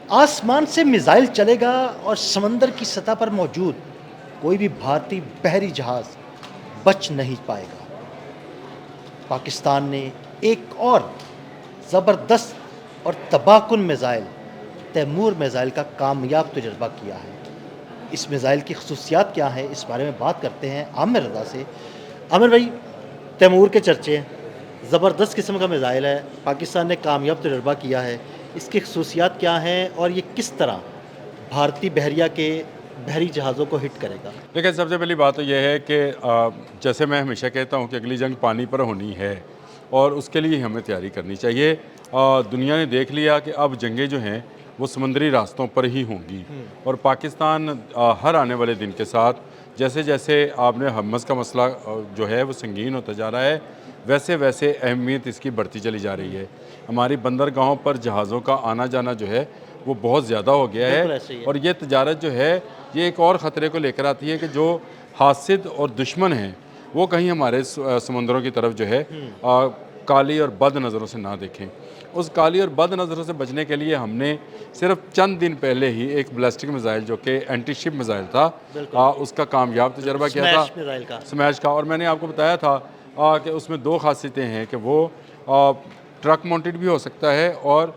आसमान से मिसाइल चलेगा और समंदर की सतह पर मौजूद कोई भी भारतीय बहरी जहाज बच नहीं पाएगा। पाकिस्तान ने एक और ज़बरदस्त और तबाहकुन मिसाइल तैमूर मिसाइल का कामयाब तजर्बा किया है। इस मिसाइल की खसूसियात क्या है, इस बारे में बात करते हैं आमिर रज़ा से। आमिर भाई, तैमूर के चर्चे हैं, ज़बरदस्त किस्म का मिसाइल है, पाकिस्तान ने कामयाब तजर्बा किया है। इसकी खसूसियात क्या हैं और ये किस तरह भारतीय बहरिया के बहरी जहाज़ों को हिट करेगा? देखिए, सबसे पहली बात तो ये है कि जैसे मैं हमेशा कहता हूँ कि अगली जंग पानी पर होनी है और उसके लिए हमें तैयारी करनी चाहिए। दुनिया ने देख लिया कि अब जंगें जो हैं वो समुद्री रास्तों पर ही होंगी और पाकिस्तान हर आने वाले दिन के साथ जैसे जैसे आपने हमस का मसला जो है वो संगीन होता जा रहा है, वैसे वैसे अहमियत इसकी बढ़ती चली जा रही है। हमारी बंदरगाहों पर जहाज़ों का आना जाना जो है वो बहुत ज़्यादा हो गया बिल्कुल है ऐसे ही है। और ये तजारत जो है ये एक और ख़तरे को लेकर आती है कि जो हासिद और दुश्मन हैं वो कहीं हमारे समुंदरों की तरफ जो है काली और बद नज़रों से ना देखें। उस काली और बद नज़रों से बचने के लिए हमने सिर्फ चंद दिन पहले ही एक बैलिस्टिक मिसाइल जो कि एंटी शिप मिसाइल था उसका कामयाब तजर्बा किया था, स्मैश मिसाइल का। स्मैश का। और मैंने आपको बताया था कि उसमें दो खासियतें हैं कि वो ट्रक माउंटेड भी हो सकता है और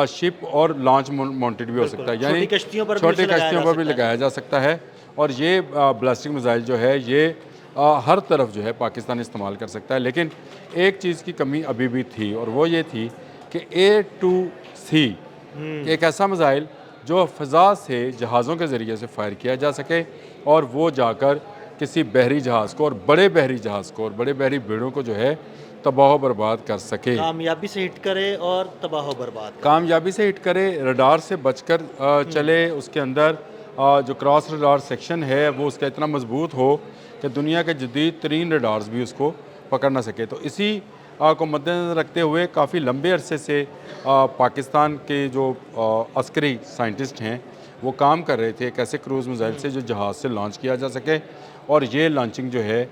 शिप और लॉन्च माउंटेड भी हो बिल्कुल, सकता है, छोटी यानी कश्तियों पर भी छोटी उसे लगाया कश्तियों जा पर भी सकता है। लगाया जा सकता है। और ये बैलिस्टिक मिसाइल जो है ये हर तरफ जो है पाकिस्तान इस्तेमाल कर सकता है। लेकिन एक चीज़ की कमी अभी भी थी और वो ये थी कि A2C एक ऐसा मिसाइल जो फ़ज़ा से जहाज़ों के ज़रिए से फायर किया जा सके और वो जाकर किसी बहरी जहाज़ को और बड़े बहरी जहाज़ को और बड़े बहरी बेड़ों को जो है तबाह बर्बाद कर सके, कामयाबी से हिट करे और तबाह व बर्बाद करे। कामयाबी से हिट करे, रडार से बचकर चले। उसके अंदर जो क्रॉस रडार सेक्शन है वो उसका इतना मजबूत हो कि दुनिया के जदीद तरीन रडार्स भी उसको पकड़ ना सके। तो इसी को मद्देनज़र रखते हुए काफ़ी लंबे अरसे से पाकिस्तान के जो अस्करी साइंटिस्ट हैं वो काम कर रहे थे एक ऐसे क्रूज़ मिसाइल से जो जहाज़ से लॉन्च किया जा सके और ये लॉन्चिंग जो है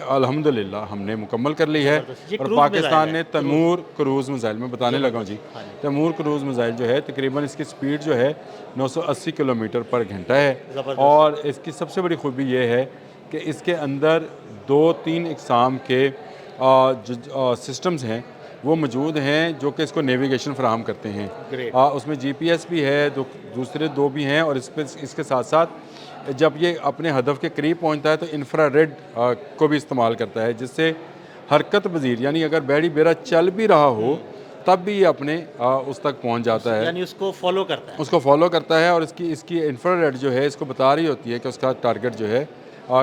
अल्हम्दुलिल्लाह हमने मुकम्मल कर ली है। ज़बरदस्त। ये और क्रूज़ मिसाइल पाकिस्तान है, ने तैमूर क्रूज़ मिसाइल में बताने लगा हूँ जी, हाँ जी। तैमूर क्रूज़ मिसाइल जो है तकरीबन इसकी स्पीड जो है 980 किलोमीटर पर घंटा है। ज़बरदस्त। और इसकी सबसे बड़ी खूबी ये है कि इसके अंदर 2-3 इकसाम के जो सिस्टम्स हैं वो मौजूद हैं जो कि इसको नेविगेशन फराहम करते हैं। ग्रेट। उसमें GPS भी है, दूसरे दो भी हैं और इसके साथ साथ जब ये अपने हदफ के करीब पहुंचता है तो इंफ्रारेड को भी इस्तेमाल करता है, जिससे हरकत पजीर यानी अगर बहरी बेड़ा चल भी रहा हो तब भी ये अपने उस तक पहुंच जाता है, यानी उसको फॉलो करता है। उसको फॉलो करता है। और इसकी इसकी इंफ्रारेड जो है इसको बता रही होती है कि उसका टारगेट जो है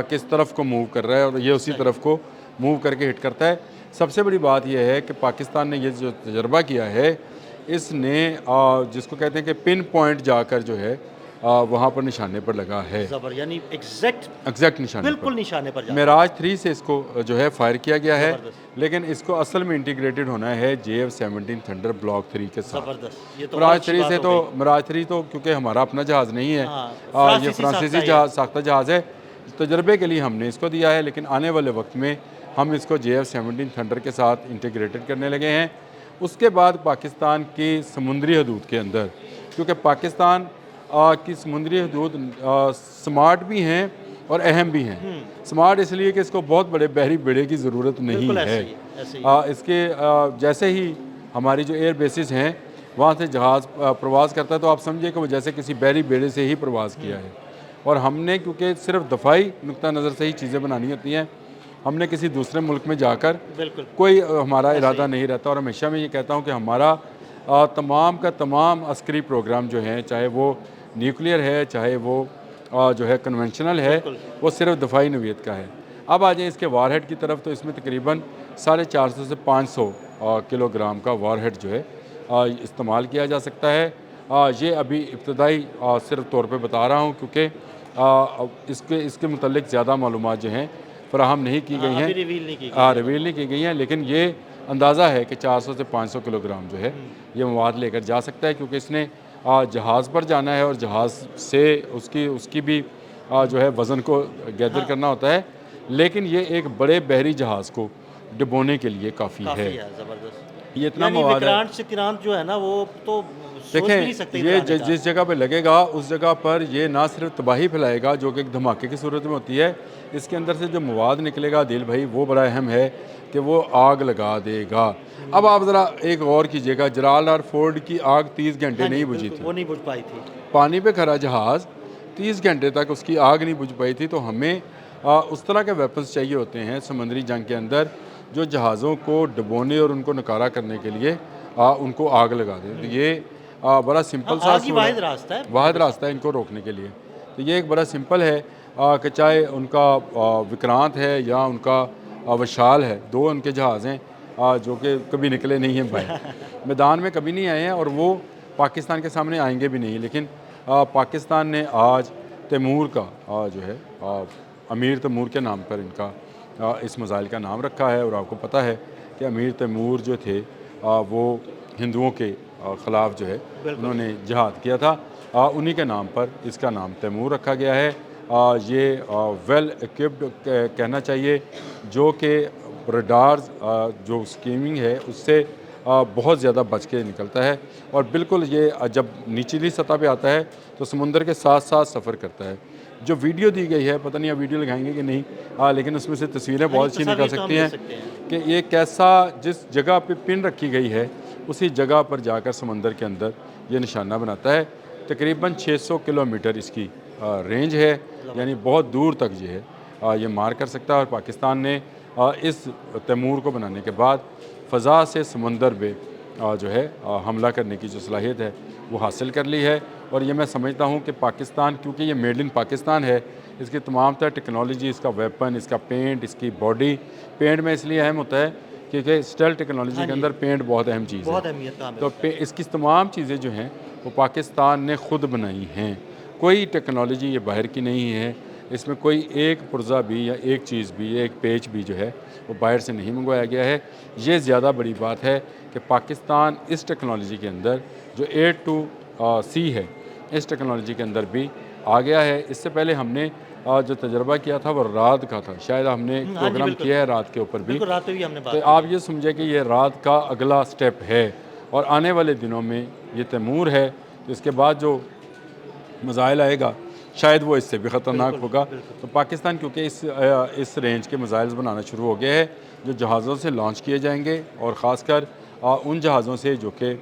किस तरफ को मूव कर रहा है और ये उसी तरफ को मूव करके हिट करता है। सबसे बड़ी बात यह है कि पाकिस्तान ने ये जो तजर्बा किया है इसने जिसको कहते हैं कि पिन पॉइंट जाकर जो है वहाँ पर निशाने पर लगा है, ज़बर यानी एग्जैक्ट निशाने बिल्कुल पर। निशाने पर जाता है। मेराज 3 से इसको जो है फायर किया गया है, ज़बरदस्त। लेकिन इसको असल में इंटीग्रेटेड होना है JF-17 थंडर ब्लॉक 3 के साथ। ज़बरदस्त। ये तो बहुत मिराज अच्छी 3 बात से हो तो गई। मिराज 3 तो क्योंकि हमारा अपना जहाज़ नहीं है, हाँ, ये फ्रांसीसी फ्रांसीसी साख्ता है। साख्ता जहाज़ है, तजर्बे के लिए हमने इसको दिया है। लेकिन आने वाले वक्त में हम इसको JF-17 थंडर के साथ इंटीग्रेटेड करने लगे हैं। उसके बाद पाकिस्तान की समुद्री हदूद के अंदर, क्योंकि पाकिस्तान की समुद्री हदूद स्मार्ट भी हैं और अहम भी हैं। स्मार्ट इसलिए कि इसको बहुत बड़े बहरी बेड़े की ज़रूरत नहीं बिल्कुल है। ऐसे ही है, ऐसे ही है। इसके जैसे ही हमारी जो एयर बेसिस हैं वहाँ से जहाज़ प्रवास करता है तो आप समझिए कि वो जैसे किसी बहरी बेड़े से ही प्रवास किया है। और हमने क्योंकि सिर्फ दफ़ाई नुक्ता नज़र से ही चीज़ें बनानी होती हैं, हमने किसी दूसरे मुल्क में जाकर बिल्कुल। कोई हमारा ऐसे इरादा ही। नहीं रहता। और हमेशा मैं ये कहता हूँ कि हमारा तमाम का तमाम अस्करी प्रोग्राम जो हैं, चाहे वो न्यूक्लियर है चाहे वो जो है कन्वेंशनल है, बिल्कुल। वो सिर्फ दफ़ाई नौइयत का है। अब आ जाए इसके वारहेड की तरफ, तो इसमें तकरीबन 450 से 500 किलोग्राम का वारहेड जो है इस्तेमाल किया जा सकता है। ये अभी इब्तदाई सिर्फ तौर पे बता रहा हूँ क्योंकि इसके इसके मुतल्लिक ज़्यादा मालूमात जो हैं फ़राहम नहीं की गई हैं, अभी रिवील नहीं की गई है। रिवील नहीं की गई हैं। लेकिन ये अंदाज़ा है कि 400 से 500 किलोग्राम जो है ये मवाद लेकर जा सकता है, क्योंकि इसने जहाज़ पर जाना है और जहाज़ से उसकी उसकी भी जो है वज़न को गैदर करना होता है। लेकिन ये एक बड़े बहरी जहाज़ को डुबोने के लिए काफ़ी है। ज़बरदस्त। ये इतना यानी मवाद है। विक्रांत सिक्रांत जो है ना वो तो सोच भी नहीं सकते देखें, इधर ये आने का। जिस जगह पे लगेगा उस जगह पर ये ना सिर्फ तबाही फैलाएगा जो कि एक धमाके की सूरत में होती है, इसके अंदर से जो मवाद निकलेगा दिल भाई वो बड़ा अहम है कि वो आग लगा देगा। अब आप ज़रा एक गौर कीजिएगा, जलाल और फोर्ड की आग 30 घंटे हाँ जी, नहीं बुझी बिल्कुल, थी। वो नहीं बुझ पाई थी। पानी पे खड़ा जहाज़ 30 घंटे तक उसकी आग नहीं बुझ पाई थी। तो हमें उस तरह के वेपन्स चाहिए होते हैं समंदरी जंग के अंदर जो जहाज़ों को डुबोने और उनको नकारा करने के लिए उनको आग लगा दें। तो ये बड़ा हाँ, सिंपल सा आग ही असूल वाहिद है, रास्ता है वाहिद हमेशा। रास्ता है इनको रोकने के लिए। तो ये एक बड़ा सिंपल है कि चाहे उनका विक्रांत है या उनका विशाल है, दो उनके जहाज़ हैं जो कि कभी निकले नहीं हैं बाहर, मैदान में कभी नहीं आए हैं और वो पाकिस्तान के सामने आएंगे भी नहीं। लेकिन पाकिस्तान ने आज तैमूर का जो है अमीर तैमूर के नाम पर इनका इस मिसाइल का नाम रखा है। और आपको पता है कि अमीर तैमूर जो थे वो हिंदुओं के ख़िलाफ़ जो है उन्होंने जिहाद किया था। उन्हीं के नाम पर इसका नाम तैमूर रखा गया है। ये वेल इक्विप्ड कहना चाहिए, जो कि रडार्स जो स्कीमिंग है उससे बहुत ज़्यादा बच के निकलता है। और बिल्कुल ये जब निचली सतह पे आता है तो समुंदर के साथ साथ सफ़र करता है। जो वीडियो दी गई है, पता नहीं आप वीडियो लगाएंगे कि नहीं, लेकिन उसमें से तस्वीरें हाँ, ये बहुत अच्छी निकल तस्वीर तो हम सकती ले हैं सकते हैं। कि ये कैसा जिस जगह पे पिन रखी गई है उसी जगह पर जाकर समंदर के अंदर ये निशाना बनाता है। तकरीबन 600 किलोमीटर इसकी रेंज है, यानी बहुत दूर तक ये है ये मार कर सकता है। और पाकिस्तान ने इस तैमूर को बनाने के बाद फ़ज़ा से समंदर में जो है हमला करने की जो सलाहियत है वो हासिल कर ली है। और ये मैं समझता हूँ कि पाकिस्तान, क्योंकि ये मेड इन पाकिस्तान है, इसकी तमाम तरह टेक्नोलॉजी, इसका वेपन, इसका पेंट, इसकी बॉडी, पेंट में इसलिए अहम होता है क्योंकि स्टेल टेक्नोलॉजी हाँ के जी, अंदर पेंट बहुत अहम चीज़ बहुत है। अहमियत का तो हमें इसकी तमाम चीज़ें जो हैं वो पाकिस्तान ने ख़ुद बनाई हैं। कोई टेक्नोलॉजी ये बाहर की नहीं है। इसमें कोई एक पुर्जा भी या एक चीज़ भी, एक पेच भी जो है वो बाहर से नहीं मंगवाया गया है। ये ज़्यादा बड़ी बात है कि पाकिस्तान इस टेक्नोलॉजी के अंदर जो A2C है, इस टेक्नोलॉजी के अंदर भी आ गया है। इससे पहले हमने जो तजर्बा किया था वो रात का था, शायद हमने हाँ जी, प्रोग्राम बिल्कुल। किया है रात के ऊपर भी। बिल्कुल, रात में भी हमने बात तो की आप थी। ये समझे कि ये रात का अगला स्टेप है और आने वाले दिनों में ये तैमूर है। तो इसके बाद जो मिसाइल आएगा शायद वो इससे भी ख़तरनाक बिल्कुल, होगा। बिल्कुल। तो पाकिस्तान क्योंकि इस रेंज के मिसाइल्स बनाना शुरू हो गया है जो जहाज़ों से लॉन्च किए जाएंगे, और ख़ासकर उन जहाज़ों से जो कि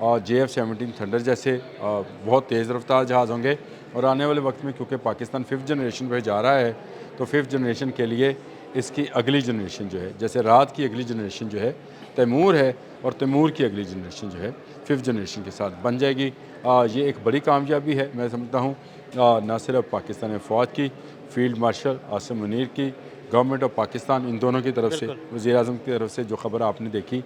JF-17 थंडर जैसे बहुत तेज़ रफ्तार जहाज़ होंगे। और आने वाले वक्त में क्योंकि पाकिस्तान 5th जनरेशन पे जा रहा है, तो 5th जनरेशन के लिए इसकी अगली जनरेशन जो है, जैसे रात की अगली जनरेशन जो है तैमूर है, और तैमूर की अगली जनरेशन जो है 5th जनरेशन के साथ बन जाएगी। ये एक बड़ी कामयाबी है मैं समझता हूँ, ना सिर्फ पाकिस्तान फ़ौज की, फील्ड मार्शल आसिम मुनीर की, गवर्नमेंट ऑफ पाकिस्तान, इन दोनों की तरफ से, वज़ीर आज़म की तरफ से जो ख़बर आपने देखी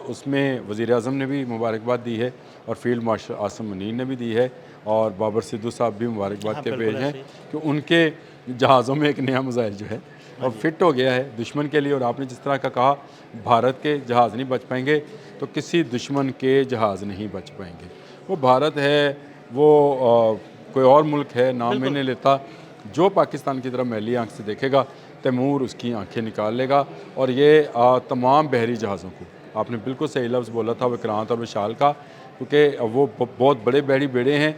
उसमें वज़ीर आज़म ने भी मुबारकबाद दी है और फील्ड मार्शल आसिम मुनीर ने भी दी है, और बाबर सिद्धू साहब भी मुबारकबाद के पेज हैं कि उनके जहाज़ों में एक नया मिसाइल जो है और फिट हो गया है दुश्मन के लिए। और आपने जिस तरह का कहा भारत के जहाज़ नहीं बच पाएंगे, तो किसी दुश्मन के जहाज़ नहीं बच पाएंगे। वो भारत है, वो कोई और मुल्क है, नाम में नहीं लेता। जो पाकिस्तान की तरफ मैली आंख से देखेगा तैमूर उसकी आंखें निकाल लेगा। और ये तमाम बहरी जहाज़ों को, आपने बिल्कुल सही लफ्ज़ बोला था विक्रांत और विशाल का, क्योंकि वो बहुत बड़े बहरी बेड़े हैं,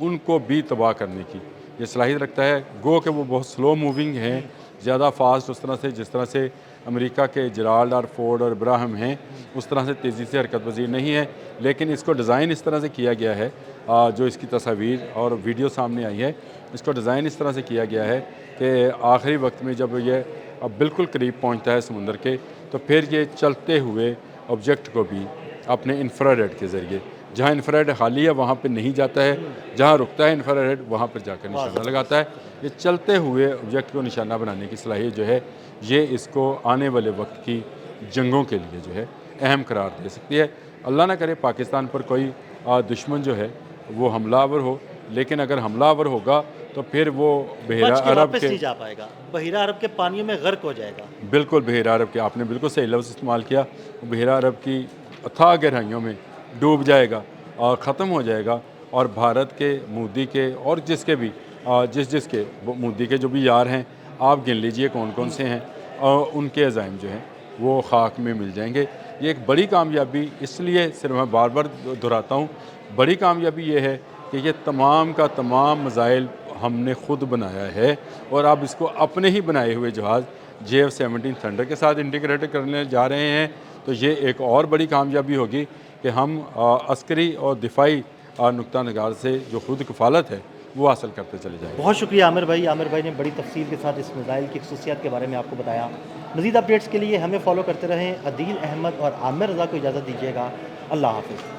उनको भी तबाह करने की ये सलाहियत रखता है। गो कि वो बहुत स्लो मूविंग हैं, ज़्यादा फास्ट उस तरह से जिस तरह से अमेरिका के जराल्ड और फोर्ड और इब्राहिम हैं उस तरह से तेज़ी से हरकत पज़ीर नहीं है। लेकिन इसको डिज़ाइन इस तरह से किया गया है, जो इसकी तस्वीर और वीडियो सामने आई है, इसको डिज़ाइन इस तरह से किया गया है कि आखिरी वक्त में जब ये अब बिल्कुल करीब पहुंचता है समुंदर के, तो फिर ये चलते हुए ऑब्जेक्ट को भी अपने इंफ्रारेड के ज़रिए, जहाँ इंफ्रारेड खाली है वहाँ पे नहीं जाता है, जहाँ रुकता है इंफ्रारेड वहाँ पर जाकर निशाना लगाता है। ये चलते हुए ऑब्जेक्ट को निशाना बनाने की सलाहियत जो है, ये इसको आने वाले वक्त की जंगों के लिए जो है अहम करार दे सकती है। अल्लाह ना करे पाकिस्तान पर कोई दुश्मन जो है वो हमलावर हो, लेकिन अगर हमलावर होगा तो फिर वो बहिरा अरब के नहीं जा पाएगा, बहिरा अरब के पानियों में गर्क हो जाएगा। बिल्कुल बहिरा अरब के, आपने बिल्कुल सही लफ्ज़ इस्तेमाल किया, बहिरा अरब की अथाह गहराइयों में डूब जाएगा और ख़त्म हो जाएगा। और भारत के, मोदी के और जिसके भी जिसके मोदी के जो भी यार हैं, आप गिन लीजिए कौन कौन से हैं, और उनके अज़ाइम जो हैं वो खाक में मिल जाएंगे। ये एक बड़ी कामयाबी इसलिए सिर्फ मैं बार बार दोहराता हूँ, बड़ी कामयाबी ये है कि ये तमाम का तमाम मिसाइल हमने ख़ुद बनाया है और अब इसको अपने ही बनाए हुए जहाज़ JF-17 थंडर के साथ इंटीग्रेट करने जा रहे हैं। तो ये एक और बड़ी कामयाबी होगी कि हम अस्करी और दिफाई नुक्ता नगार से जो खुद कफ़ालत है वो हासिल करते चले जाएंगे। बहुत शुक्रिया आमिर भाई। आमिर भाई ने बड़ी तफसील के साथ इस मिसाइल की खसूसियात के बारे में आपको बताया। मज़ीद अपडेट्स के लिए हमें फॉलो करते रहें। अदील अहमद और आमिर रज़ा को इजाज़त दीजिएगा। अल्लाह हाफ़िज़।